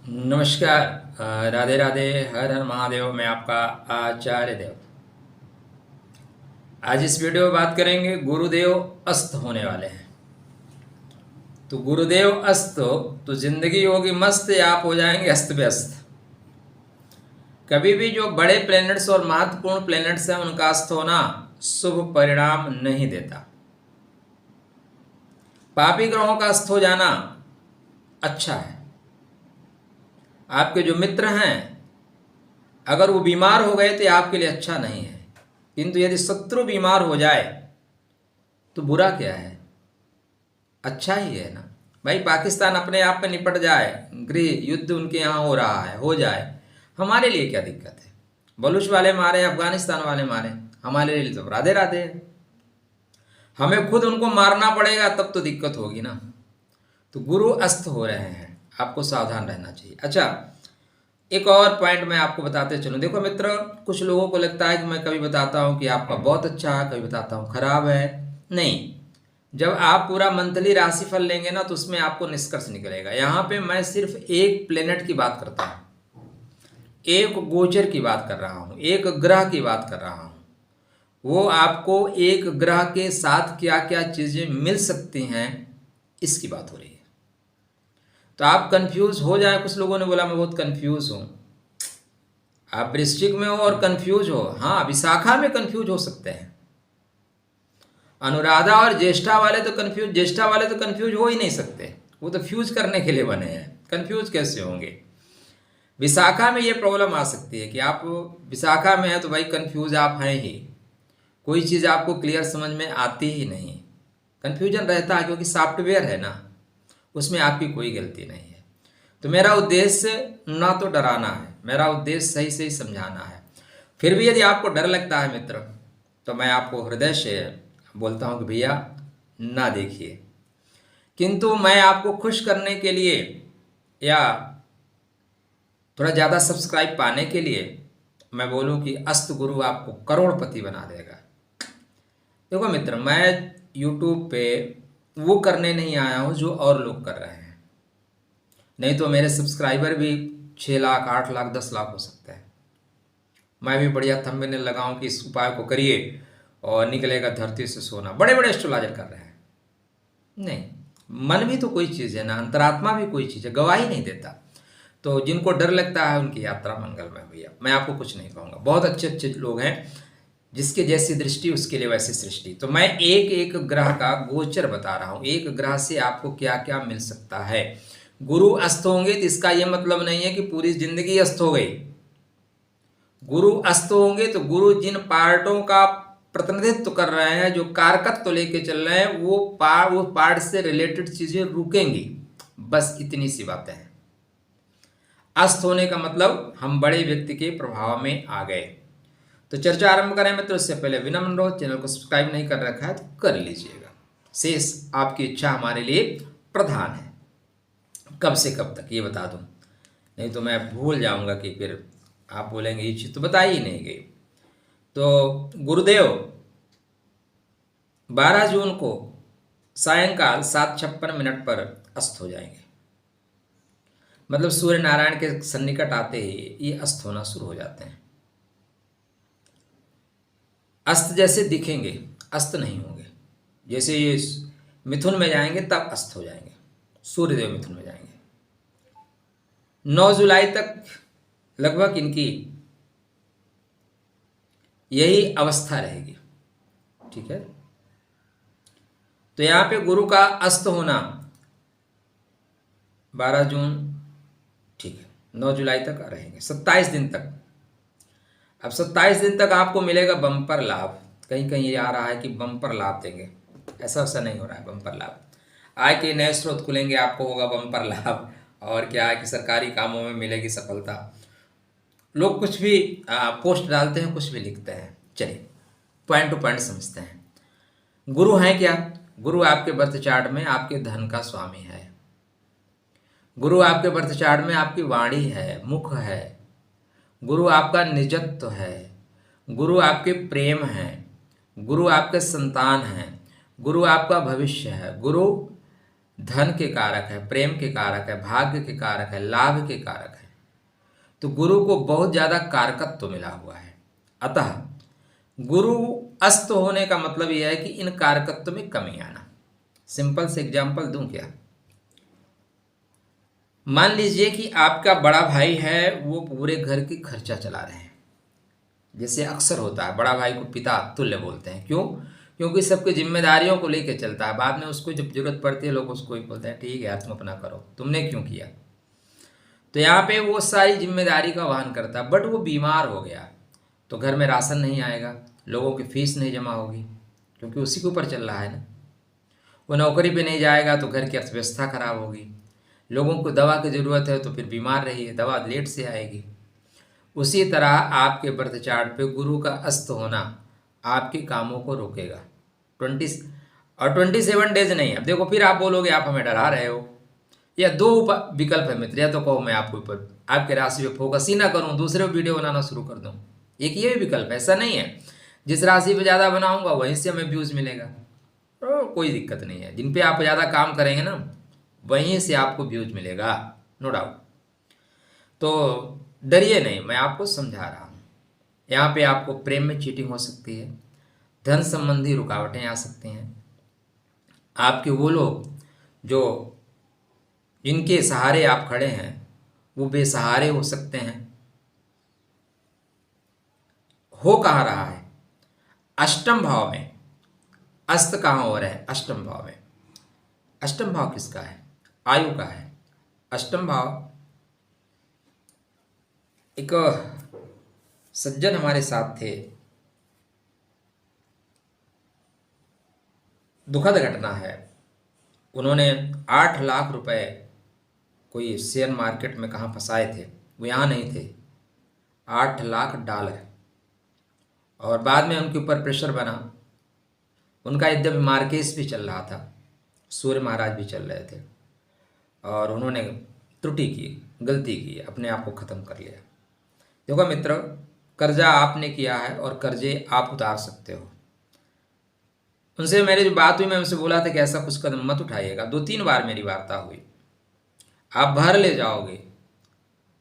नमस्कार। राधे राधे, हर हर महादेव। मैं आपका आचार्य देव। आज इस वीडियो में बात करेंगे गुरुदेव अस्त होने वाले हैं। तो गुरुदेव अस्त हो तो जिंदगी होगी मस्त या आप हो जाएंगे अस्त व्यस्त। कभी भी जो बड़े प्लैनेट्स और महत्वपूर्ण प्लैनेट्स हैं उनका अस्त होना शुभ परिणाम नहीं देता। पापी ग्रहों का अस्त हो जाना अच्छा है। आपके जो मित्र हैं अगर वो बीमार हो गए तो ये आपके लिए अच्छा नहीं है, किंतु यदि शत्रु बीमार हो जाए तो बुरा क्या है, अच्छा ही है ना भाई। पाकिस्तान अपने आप में निपट जाए, गृह युद्ध उनके यहाँ हो रहा है, हो जाए, हमारे लिए क्या दिक्कत है। बलूच वाले मारे, अफगानिस्तान वाले मारे, हमारे लिए तो राधे राधे है। हमें खुद उनको मारना पड़ेगा तब तो दिक्कत होगी ना। तो गुरु अस्त हो रहे हैं, आपको सावधान रहना चाहिए। अच्छा, एक और पॉइंट मैं आपको बताते चलूं। देखो मित्र, कुछ लोगों को लगता है कि मैं कभी बताता हूं कि आपका बहुत अच्छा है, कभी बताता हूं खराब है। नहीं, जब आप पूरा मंथली राशिफल लेंगे ना तो उसमें आपको निष्कर्ष निकलेगा। यहाँ पे मैं सिर्फ एक प्लेनेट की बात करता हूँ, एक गोचर की बात कर रहा हूँ, एक ग्रह की बात कर रहा हूँ। वो आपको एक ग्रह के साथ क्या क्या चीज़ें मिल सकती हैं इसकी बात हो रही है। तो आप कंफ्यूज हो जाए। कुछ लोगों ने बोला मैं बहुत कंफ्यूज हूँ। आप वृश्चिक में हो और कंफ्यूज हो, हाँ, विशाखा में कंफ्यूज हो सकते हैं। अनुराधा और ज्येष्ठा वाले तो कंफ्यूज हो ही नहीं सकते। वो तो फ्यूज करने के लिए बने हैं, कंफ्यूज कैसे होंगे। विशाखा में ये प्रॉब्लम आ सकती है कि आप विशाखा में है तो भाई कंफ्यूज आप हैं ही। कोई चीज़ आपको क्लियर समझ में आती ही नहीं, कंफ्यूजन रहता है, क्योंकि सॉफ्टवेयर है ना, उसमें आपकी कोई गलती नहीं है। तो मेरा उद्देश्य ना तो डराना है, मेरा उद्देश्य सही सही समझाना है। फिर भी यदि आपको डर लगता है मित्र, तो मैं आपको हृदय से बोलता हूँ कि भैया ना देखिए। किंतु मैं आपको खुश करने के लिए या थोड़ा ज़्यादा सब्सक्राइब पाने के लिए मैं बोलूँ कि अस्त गुरु आपको करोड़पति बना देगा। देखो मित्र, मैं यूट्यूब पे वो करने नहीं आया हूँ जो और लोग कर रहे हैं। नहीं तो मेरे सब्सक्राइबर भी 6 लाख, 8 लाख, 10 लाख हो सकते हैं। मैं भी बढ़िया थंबनेल लगाऊं कि इस उपाय को करिए और निकलेगा धरती से सोना। बड़े बड़े एस्ट्रोलॉजर कर रहे हैं। नहीं, मन भी तो कोई चीज़ है ना, अंतरात्मा भी कोई चीज़ है, गवाही नहीं देता। तो जिनको डर लगता है उनकी यात्रा मंगलमय भैया, मैं आपको कुछ नहीं कहूँगा। बहुत अच्छे अच्छे लोग हैं, जिसके जैसी दृष्टि उसके लिए वैसी सृष्टि। तो मैं एक एक ग्रह का गोचर बता रहा हूँ, एक ग्रह से आपको क्या क्या मिल सकता है। गुरु अस्त होंगे तो इसका यह मतलब नहीं है कि पूरी जिंदगी अस्त हो गई। गुरु अस्त होंगे तो गुरु जिन पार्टों का प्रतिनिधित्व कर रहे हैं, जो कारकत्व लेके चल रहे हैं, वो पार्ट से रिलेटेड चीजें रुकेंगी। बस इतनी सी बातें हैं। अस्त होने का मतलब हम बड़े व्यक्ति के प्रभाव में आ गए। तो चर्चा आरंभ करें मित्रों, इससे पहले विनम्र अनुरोध, चैनल को सब्सक्राइब नहीं कर रखा है तो कर लीजिएगा। शेष आपकी इच्छा हमारे लिए प्रधान है। कब से कब तक ये बता दूं, नहीं तो मैं भूल जाऊंगा कि फिर आप बोलेंगे ये चीज तो बताई ही नहीं गई। तो गुरुदेव 12 जून को सायंकाल 7:56 पर अस्त हो जाएंगे। मतलब सूर्य नारायण के सन्निकट आते ही ये अस्त होना शुरू हो जाते हैं। अस्त जैसे दिखेंगे, अस्त नहीं होंगे। जैसे ये मिथुन में जाएंगे तब अस्त हो जाएंगे, सूर्यदेव मिथुन में जाएंगे। 9 जुलाई तक लगभग इनकी यही अवस्था रहेगी। ठीक है, तो यहां पे गुरु का अस्त होना 12 जून, ठीक है, 9 जुलाई तक रहेंगे, 27 दिन तक। अब 27 दिन तक आपको मिलेगा बम्पर लाभ। कहीं कहीं ये आ रहा है कि बम्पर लाभ देंगे, ऐसा वैसा नहीं हो रहा है। बम्पर लाभ, आय के नए स्रोत खुलेंगे, आपको होगा बम्पर लाभ। और क्या है कि सरकारी कामों में मिलेगी सफलता। लोग कुछ भी पोस्ट डालते हैं, कुछ भी लिखते हैं। चलिए पॉइंट टू पॉइंट समझते हैं। गुरु हैं क्या? गुरु आपके बर्थ चार्ट में आपके धन का स्वामी है। गुरु आपके बर्थ चार्ट में आपकी वाणी है, मुख है। गुरु आपका निजत्व है। गुरु आपके प्रेम है। गुरु आपके संतान हैं। गुरु आपका भविष्य है। गुरु धन के कारक है, प्रेम के कारक है, भाग्य के कारक है, लाभ के कारक है। तो गुरु को बहुत ज्यादा कारकत्व मिला हुआ है। अतः गुरु अस्त होने का मतलब यह है कि इन कारकत्व में कमी आना। सिंपल से एग्जाम्पल दूं क्या? मान लीजिए कि आपका बड़ा भाई है, वो पूरे घर की खर्चा चला रहे हैं। जैसे अक्सर होता है, बड़ा भाई को पिता तुल्य बोलते हैं। क्यों? क्योंकि सबकी जिम्मेदारियों को लेकर चलता है। बाद में उसको जब जरूरत पड़ती है लोग उसको ही बोलते हैं, ठीक है यार तुम अपना करो, तुमने क्यों किया। तो यहाँ पे वो सारी जिम्मेदारी का वहन करता है। बट वो बीमार हो गया तो घर में राशन नहीं आएगा, लोगों की फीस नहीं जमा होगी, क्योंकि उसी के ऊपर चल रहा है ना। वो नौकरी पे नहीं जाएगा तो घर की अर्थव्यवस्था खराब होगी। लोगों को दवा की ज़रूरत है तो फिर बीमार रहिए, दवा लेट से आएगी। उसी तरह आपके बर्थ चार्ट पे गुरु का अस्त होना आपके कामों को रोकेगा। 27 डेज नहीं है। अब देखो, फिर आप बोलोगे आप हमें डरा रहे हो। या दो विकल्प है मित्र, या तो कहो मैं आपके ऊपर आपके राशि पे फोकस ही ना करूं, दूसरे वीडियो बनाना शुरू कर दूं। एक ये विकल्प है। ऐसा नहीं है जिस राशि पे ज़्यादा बनाऊंगा वहीं से हमें व्यूज़ मिलेगा, तो कोई दिक्कत नहीं है। जिन पे आप ज़्यादा काम करेंगे ना वहीं से आपको व्यूज मिलेगा, नो डाउट। तो डरिए नहीं, मैं आपको समझा रहा हूँ। यहाँ पे आपको प्रेम में चीटिंग हो सकती है, धन संबंधी रुकावटें आ सकती हैं। आपके वो लोग जो जिनके सहारे आप खड़े हैं वो बेसहारे हो सकते हैं। हो कहाँ रहा है? अष्टम भाव में। अस्त कहाँ हो रहा है? अष्टम भाव में। अष्टम भाव किसका है? आयु का है। अष्टम भाव, एक सज्जन हमारे साथ थे, दुखद घटना है। उन्होंने 8 लाख रुपए कोई शेयर मार्केट में कहाँ फंसाए थे, वो यहाँ नहीं थे, $8 लाख। और बाद में उनके ऊपर प्रेशर बना। उनका यद्यपि मार्केस भी चल रहा था, सूर्य महाराज भी चल रहे थे, और उन्होंने त्रुटि की, गलती की, अपने आप को ख़त्म कर लिया। देखो मित्र, कर्जा आपने किया है और कर्जे आप उतार सकते हो। उनसे मेरी जो बात हुई, मैं उनसे बोला था कि ऐसा कुछ कदम मत उठाइएगा। 2-3 बार मेरी वार्ता हुई। आप भर ले जाओगे,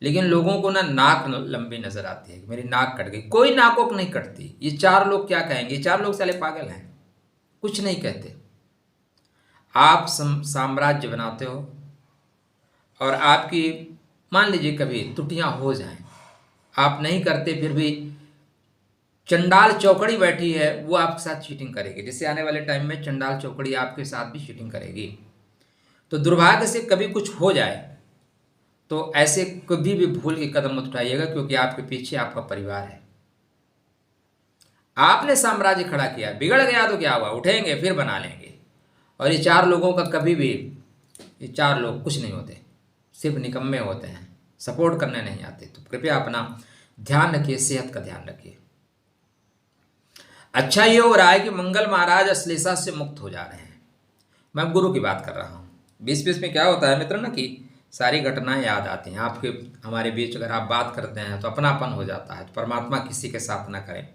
लेकिन लोगों को ना नाक लंबी नजर आती है कि मेरी नाक कट गई। कोई नाकों को नहीं कटती। ये 4 लोग क्या कहेंगे? 4 लोग साले पागल हैं, कुछ नहीं कहते। आप साम्राज्य बनाते हो और आपकी मान लीजिए कभी त्रुटियां हो जाएं, आप नहीं करते, फिर भी चंडाल चौकड़ी बैठी है, वो आपके साथ चीटिंग करेगी। जैसे आने वाले टाइम में चंडाल चौकड़ी आपके साथ भी चीटिंग करेगी। तो दुर्भाग्य से कभी कुछ हो जाए तो ऐसे कभी भी भूल के कदम मत उठाइएगा, क्योंकि आपके पीछे आपका परिवार है। आपने साम्राज्य खड़ा किया, बिगड़ गया तो क्या हुआ? उठेंगे फिर बना लेंगे। और ये 4 लोगों का कभी भी, ये 4 लोग कुछ नहीं होते, सिर्फ निकम्मे होते हैं, सपोर्ट करने नहीं आते। तो कृपया अपना ध्यान रखिए, सेहत का ध्यान रखिए। अच्छा ये हो रहा है कि मंगल महाराज अश्लेषा से मुक्त हो जा रहे हैं। मैं गुरु की बात कर रहा हूँ। 20-20 में क्या होता है मित्र ना, कि सारी घटनाएं याद आती हैं आपके हमारे बीच। अगर आप बात करते हैं तो अपनापन हो जाता है। तो परमात्मा किसी के साथ ना करें।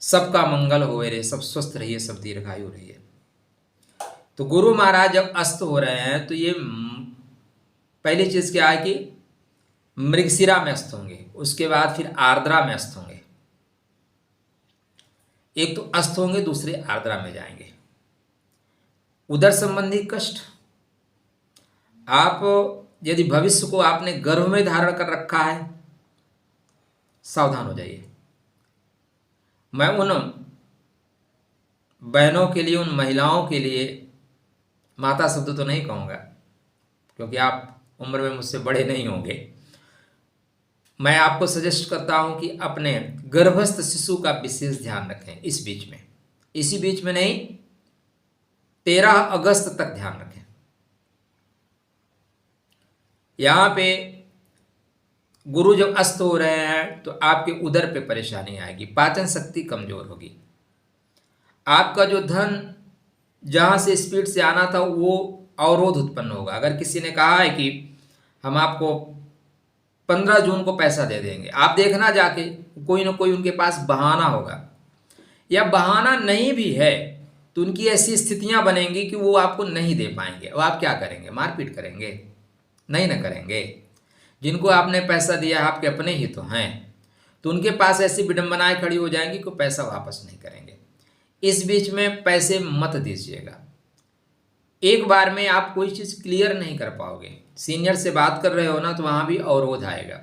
सबका मंगल होए रे, सब स्वस्थ रहिए, सब दीर्घायु रहिए। तो गुरु महाराज जब अस्त हो रहे हैं तो ये पहली चीज क्या है कि मृगशिरा में अस्त होंगे, उसके बाद फिर आर्द्रा में अस्त होंगे। एक तो अस्त होंगे, दूसरे आर्द्रा में जाएंगे। उदर संबंधी कष्ट, आप यदि भविष्य को आपने गर्भ में धारण कर रखा है, सावधान हो जाइए। मैं उन बहनों के लिए, उन महिलाओं के लिए, माता शब्द तो नहीं कहूँगा क्योंकि आप उम्र में मुझसे बड़े नहीं होंगे, मैं आपको सजेस्ट करता हूं कि अपने गर्भस्थ शिशु का विशेष ध्यान रखें। इस बीच में, इसी बीच में नहीं, 13 अगस्त तक ध्यान रखें। यहां पे गुरु जब अस्त हो रहे हैं तो आपके उदर पे परेशानी आएगी, पाचन शक्ति कमजोर होगी। आपका जो धन जहां से स्पीड से आना था वो अवरोध उत्पन्न होगा। अगर किसी ने कहा है कि हम आपको 15 जून को पैसा दे देंगे, आप देखना जाके कोई ना कोई उनके पास बहाना होगा, या बहाना नहीं भी है तो उनकी ऐसी स्थितियां बनेंगी कि वो आपको नहीं दे पाएंगे। अब आप क्या करेंगे? मारपीट करेंगे? नहीं ना करेंगे। जिनको आपने पैसा दिया है आपके अपने ही तो हैं, तो उनके पास ऐसी विडंबनाएं खड़ी हो जाएंगी कि पैसा वापस नहीं करेंगे। इस बीच में पैसे मत दीजिएगा। एक बार में आप कोई चीज़ क्लियर नहीं कर पाओगे। सीनियर से बात कर रहे हो ना, तो वहाँ भी अवरोध आएगा।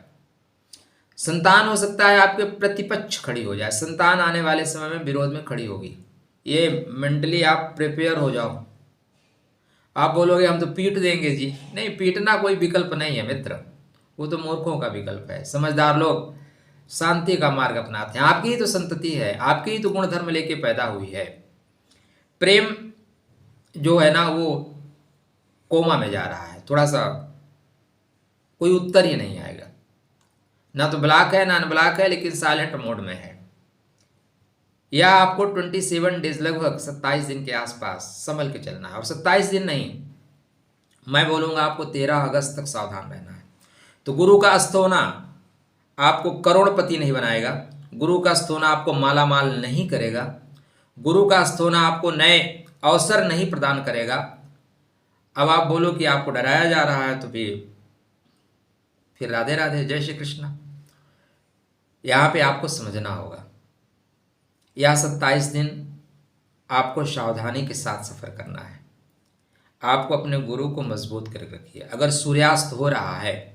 संतान हो सकता है आपके प्रतिपक्ष खड़ी हो जाए, संतान आने वाले समय में विरोध में खड़ी होगी। ये मेंटली आप प्रिपेयर हो जाओ। आप बोलोगे हम तो पीट देंगे जी, नहीं, पीटना कोई विकल्प नहीं है मित्र, वो तो मूर्खों का विकल्प है। समझदार लोग शांति का मार्ग अपनाते हैं। आपकी ही तो संतति है, आपकी ही तो गुण धर्म लेके पैदा हुई है। प्रेम जो है ना वो कोमा में जा रहा है, थोड़ा सा कोई उत्तर ही नहीं आएगा। ना तो ब्लॉक है ना अनब्लॉक है, लेकिन साइलेंट मोड में है। या आपको 27 डेज, लगभग 27 दिन के आसपास संभल के चलना है। और 27 दिन नहीं, मैं बोलूँगा आपको 13 अगस्त तक सावधान रहना है। तो गुरु का अस्त होना आपको करोड़पति नहीं बनाएगा, गुरु का अस्त होना आपको माला माल नहीं करेगा, गुरु का अस्त होना आपको नए अवसर नहीं प्रदान करेगा। अब आप बोलो कि आपको डराया जा रहा है, तो फिर राधे राधे, जय श्री कृष्ण। यहाँ पे आपको समझना होगा, यह 27 दिन आपको सावधानी के साथ सफर करना है। आपको अपने गुरु को मजबूत करके रखिए। अगर सूर्यास्त हो रहा है,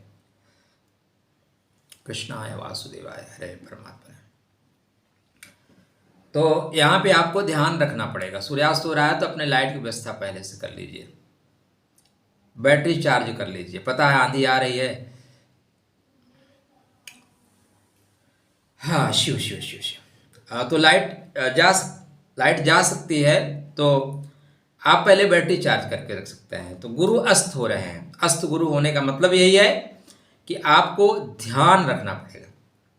कृष्णाय वासुदेवाय हरे परमात्मा, तो यहाँ पे आपको ध्यान रखना पड़ेगा। सूर्यास्त हो रहा है तो अपने लाइट की व्यवस्था पहले से कर लीजिए, बैटरी चार्ज कर लीजिए। पता है आंधी आ रही है, हाँ, शिव शिव शिव शिव। तो लाइट जा सकती है, तो आप पहले बैटरी चार्ज करके रख सकते हैं। तो गुरु अस्त हो रहे हैं, अस्त गुरु होने का मतलब यही है कि आपको ध्यान रखना पड़ेगा।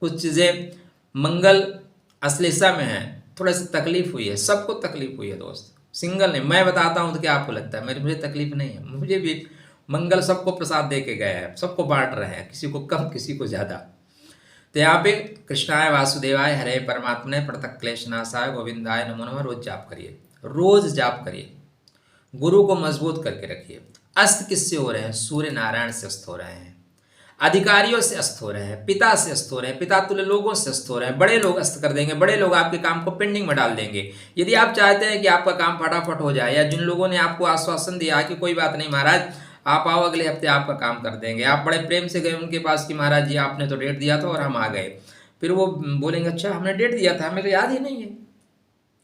कुछ चीज़ें मंगल अश्लेषा में है, थोड़ा सी तकलीफ हुई है, सबको तकलीफ हुई है दोस्त, सिंगल नहीं। मैं बताता हूँ तो क्या आपको लगता है मुझे तकलीफ नहीं है? मुझे भी मंगल सबको प्रसाद दे के गए हैं, सबको बांट रहे हैं, किसी को कम किसी को ज़्यादा। तो यहाँ पे कृष्णाय वासुदेवाय हरे परमात्मने पृथक क्लेशनाशाय गोविंदाय नमो नमः रोज जाप करिए, रोज जाप करिए, गुरु को मजबूत करके रखिए। अस्त किससे हो रहे हैं? सूर्य नारायण से अस्त हो रहे हैं, अधिकारियों से अस्त हो रहे हैं, पिता से अस्त हो रहे हैं, पिता तुल्य लोगों से अस्त हो रहे हैं। बड़े लोग अस्त कर देंगे, बड़े लोग आपके काम को पेंडिंग में डाल देंगे। यदि आप चाहते हैं कि आपका काम फटाफट हो जाए, या जिन लोगों ने आपको आश्वासन दिया कि कोई बात नहीं महाराज आप आओ अगले हफ्ते आपका काम कर देंगे, आप बड़े प्रेम से गए उनके पास कि महाराज जी आपने तो डेट दिया था और हम आ गए, फिर वो बोलेंगे अच्छा हमने डेट दिया था, हमें तो याद ही नहीं है,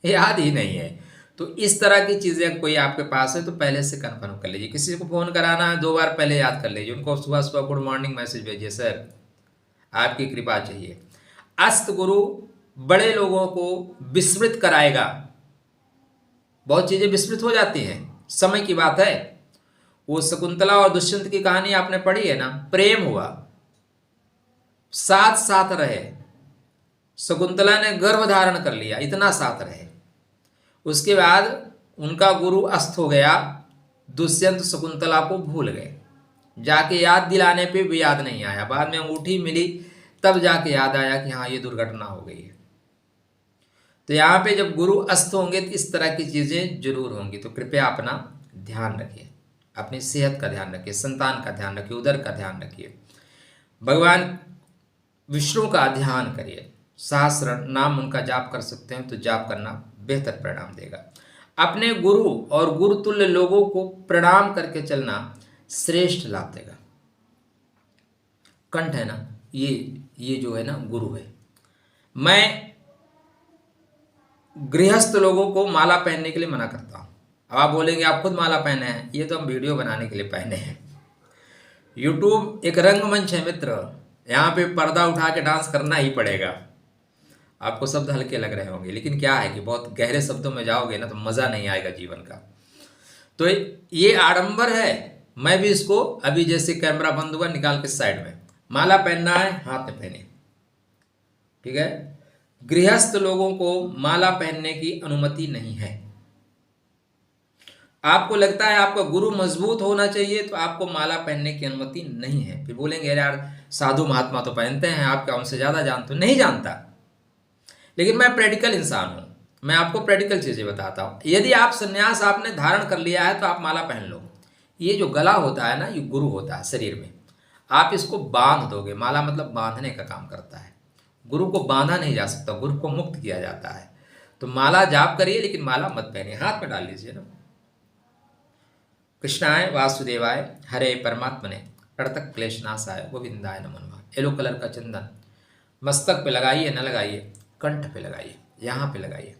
याद ही नहीं है। तो इस तरह की चीज़ें कोई आपके पास है तो पहले से कन्फर्म कर लीजिए। किसी को फ़ोन कराना है 2 बार पहले याद कर लीजिए, उनको सुबह सुबह गुड मॉर्निंग मैसेज भेजिए, सर आपकी कृपा चाहिए। अस्त गुरु बड़े लोगों को विस्मृत कराएगा, बहुत चीज़ें विस्मृत हो जाती हैं, समय की बात है। वो शकुंतला और दुष्यंत की कहानी आपने पढ़ी है ना, प्रेम हुआ, साथ साथ रहे, शकुंतला ने गर्भ धारण कर लिया, इतना साथ रहे। उसके बाद उनका गुरु अस्त हो गया, दुष्यंत शकुंतला को भूल गए, जाके याद दिलाने पे भी याद नहीं आया, बाद में अंगूठी मिली तब जाके याद आया कि हाँ ये दुर्घटना हो गई है। तो यहाँ पे जब गुरु अस्त होंगे तो इस तरह की चीज़ें जरूर होंगी। तो कृपया अपना ध्यान रखिए, अपनी सेहत का ध्यान रखिए, संतान का ध्यान रखिए, उदर का ध्यान रखिए, भगवान विष्णु का ध्यान करिए, सहस्र नाम उनका जाप कर सकते हैं तो जाप करना बेहतर परिणाम देगा। अपने गुरु और गुरुतुल्य लोगों को प्रणाम करके चलना श्रेष्ठ लाभ देगा। कंठ है ना, ये जो है ना गुरु है। मैं गृहस्थ लोगों को माला पहनने के लिए मना करता हूँ। अब आप बोलेंगे आप खुद माला पहने हैं, ये तो हम वीडियो बनाने के लिए पहने हैं। यूट्यूब एक रंगमंच है मित्र, यहाँ पे पर्दा उठा के डांस करना ही पड़ेगा। आपको शब्द हल्के लग रहे होंगे, लेकिन क्या है कि बहुत गहरे शब्दों में जाओगे ना तो मज़ा नहीं आएगा जीवन का। तो ये आडंबर है। मैं भी इसको अभी जैसे कैमरा बंद हुआ निकाल के साइड में, माला पहनना है हाथ में पहने, ठीक है। गृहस्थ लोगों को माला पहनने की अनुमति नहीं है। आपको लगता है आपका गुरु मजबूत होना चाहिए तो आपको माला पहनने की अनुमति नहीं है। फिर बोलेंगे यार साधु महात्मा तो पहनते हैं, आप क्या उनसे ज़्यादा जानते हो? नहीं जानता, लेकिन मैं प्रैक्टिकल इंसान हूँ। मैं आपको प्रैक्टिकल चीज़ें बताता हूँ। यदि आप संन्यास आपने धारण कर लिया है तो आप माला पहन लो। ये जो गला होता है ना, ये गुरु होता है शरीर में। आप इसको बांध दोगे, माला मतलब बांधने का काम करता है। गुरु को बांधा नहीं जा सकता, गुरु को मुक्त किया जाता है। तो माला जाप करिए, लेकिन माला मत पहनिए, हाथ में डाल लीजिए ना। कृष्णाय वासुदेवाय हरे परमात्मने प्रणतः क्लेशनाशाय गोविंदाय नमो नमः। येलो कलर का चंदन मस्तक पे लगाइए, न लगाइए कंठ पे लगाइए, यहाँ पे लगाइए।